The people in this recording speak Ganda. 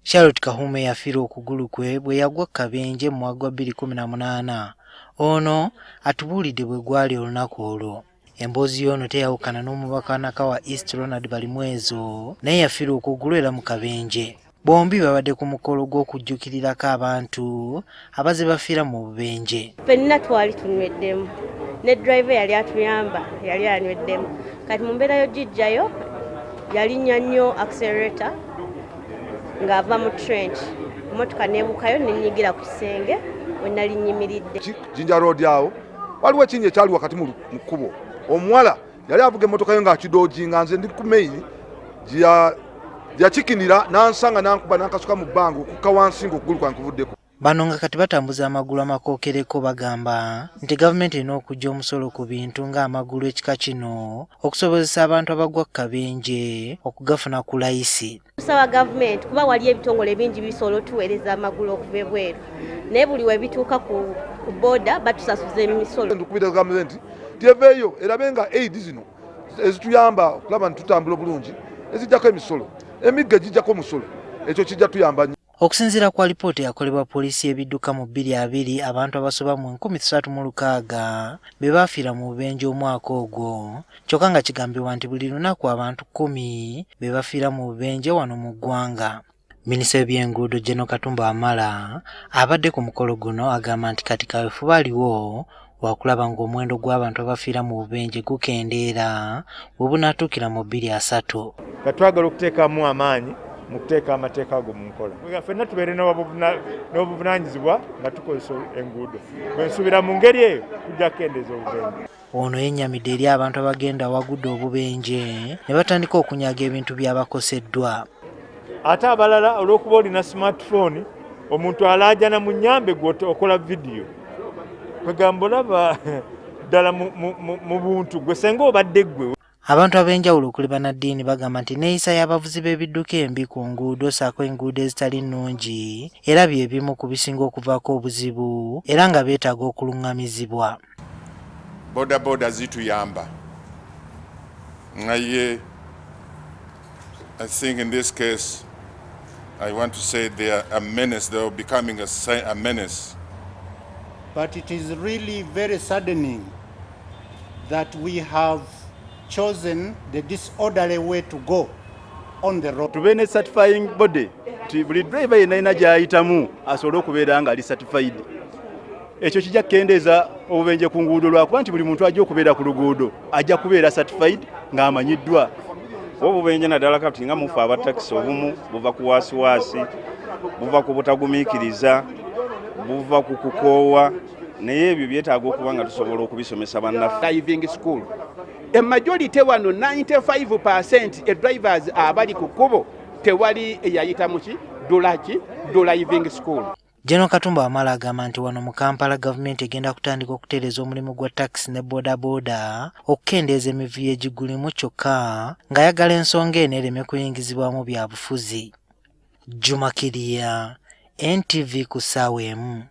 Charlotte Kahume yafiira okugulu kwe bwe yagwa Kabenje mu mwaka gwa 2018. Ono atubuulidde bwe gwali olunaku olwo. Emboozi y'ono teyawukana n'omubaka wa Nakawa East Ronald Balimwezo naye yafiira okugulu era mu Kabenje. Bombi babadde ku mukolo gw'okujjukirirako abantu abazze bafiira mu bubenje. Ffenna twali tunweddemu ne driver yali atuyamba yali anweddemu. Kati mu mbeera yo gijjayo yalinnya nnyo accelerator ng'ava mu trench. Emmotoka neebukayo nenyigira ku kisenge we nali nnyimiridde. Jinja road awo waliwo ekinnya ekyali wakati mu kkubo. Omuwala yali avuga emmotoka yo ng'akidooginga nze ndi ku main yakikinira nansanga nankuba nankasuka mu bbanga okukka wansi ng'okugulu kwange kuvuddeko. Bano nga kati batambuza amagulu amakookereko bagamba nti gavumenti erina okuggya omusolo ku bintu ng'amagulu ekika kino okusobozesa abantu abagwa Kabenje okugafuna ku layisi. Tusaba gavumenti kuba wali ebitongole bingi bisobola otuweereza amagulu okuva ebweru naye buli we bituuka ku booda batusasuza emisolo. Ndikubira gavumenti tyeveeyo erabe nga aid zino ezituyamba okulaba nti tutambula obulungi ezijjako emisolo emigga gijjako omusolo ekyo kijja tuyamba nnyo. Okusinziira kwa lipoota yakolebwa poliisi ebidduka mu 2020 abantu abasoba mu 1360 be baafiira mu bubenje omwaka ogwo kyokka nga kigambibwa nti buli lunaku abantu 10 be bafiira mu bubenje wano mu ggwanga. Minisita w'ebyenguudo Katumba Wamala abadde ku mukolo guno agamba nti kati kaweefube aliwo wakulaba ng'omuwendo gw'abantu abafiira mu bubenje gukendeera bwe bunaatuukira mu 2030. Katwagala okuteekamu amaanyi mu kuteeka amateeka ago mu nkola. Ffenna tubeere n'obuvunaanyizibwa nga tukozesa enguudo. Bwe nsuubira mu ngeri eyo tujja kukendeeza obubenje. Ono yennyamidde eri abantu abagenda awagudde obubenje ne batandika okunyaga ebintu byabakoseddwa. Ate abalala olw'okuba olina smartphone omuntu alaajana mu nnyambe okola vidiyo. Kwegamba olaba ddala mu buntu gwe senga obadde ggwe. Abantu ab'enjawulo okuli bannaddiini bagamba nti neeyisa y'abavuzi b'ebidduka embi ku nguudo ssaako enguudo ezitali nnungi era bye bimu ku bisinga okuvaako obuzibu era nga beetaaga okuluŋŋamizibwa. Boda zituyamba naye I think in this case I want to say they are a menace. They are becoming a menace. But it is really very saddening that we have chosen the disorderly way to go on the road. Tubene certifying body buli driver yenna gy'ayitamu asobole okubeera nga ali certified. Ekyo kijja kukendeeza obubenje ku nguudo lwakuba nti buli muntu ajja okubeera ku luguudo ajja kubeera certified ng'amanyiddwa. Obubenje naddala kati nga mufa abatakisi obumu buva ku waasiwaasi, buva ku butagumiikiriza, buva ku kukoowa naye ebyo byetaaga okuba nga tusobola okubisomesa bannaffe. Driving school. A majority wano 95% drivers abali ku kkubo tewali eyayita muki driving school. Katumba Wamala agamba nti wano mu Kampala gavumenti egenda kutandika okutereeza omulimu gwa taxi ne boda okukendeeza emivuyo egigulimu kyokka ng'ayagala ensonga eno ereme kuyingizibwamu byabufuzi. Juma Kiriya, NTV ku ssaawa emu.